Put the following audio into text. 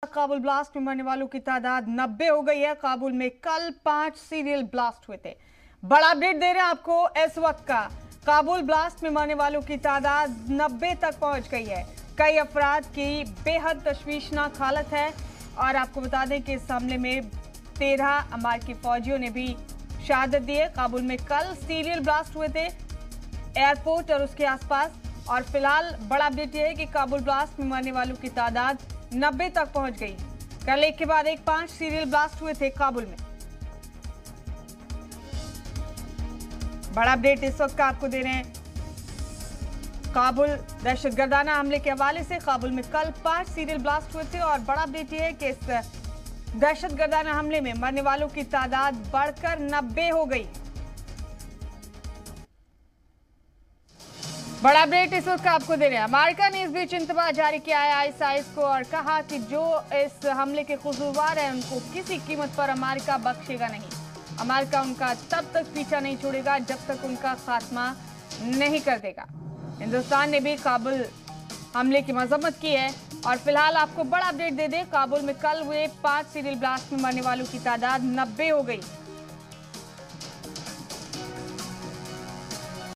Kabul blast में मरने वालों की तादाद 90 हो गई है। काबुल में कल 5 सीरियल ब्लास्ट हुए थे। बड़ा अपडेट दे रहे हैं आपको इस वक्त का। काबुल ब्लास्ट में मरने वालों की तादाद 90 तक पहुंच गई है। कई अफराद की बेहद तशवीशनाक हालत है और आपको बता दें कि इस हमले में 13 अमेरिकी फौजियों ने भी शहादत दी है। काबुल में कल सीरियल ब्लास्ट हुए थे एयरपोर्ट और उसके आसपास, और फिलहाल बड़ा अपडेट यह है कि काबुल ब्लास्ट में मरने वालों की तादाद 90 तक पहुंच गई। कल एक के बाद एक 5 सीरियल ब्लास्ट हुए थे काबुल में। बड़ा अपडेट इस वक्त का आपको दे रहे हैं काबुल दहशतगर्दाना हमले के हवाले से। काबुल में कल 5 सीरियल ब्लास्ट हुए थे और बड़ा अपडेट यह है कि इस दहशतगर्दाना हमले में मरने वालों की तादाद बढ़कर 90 हो गई। बड़ा अपडेट इस वक्त आपको दे रहे हैं। अमेरिका ने इस बीच इंतबाह जारी किया है आईएसआईएस को और कहा कि जो इस हमले के कसूरवार हैं उनको किसी कीमत पर अमेरिका बख्शेगा नहीं। अमेरिका उनका तब तक पीछा नहीं छोड़ेगा जब तक उनका खात्मा नहीं कर देगा। हिंदुस्तान ने भी काबुल हमले की मजम्मत की है और फिलहाल आपको बड़ा अपडेट दे दें, काबुल में कल हुए 5 सीरियल ब्लास्ट में मरने वालों की तादाद 90 हो गई।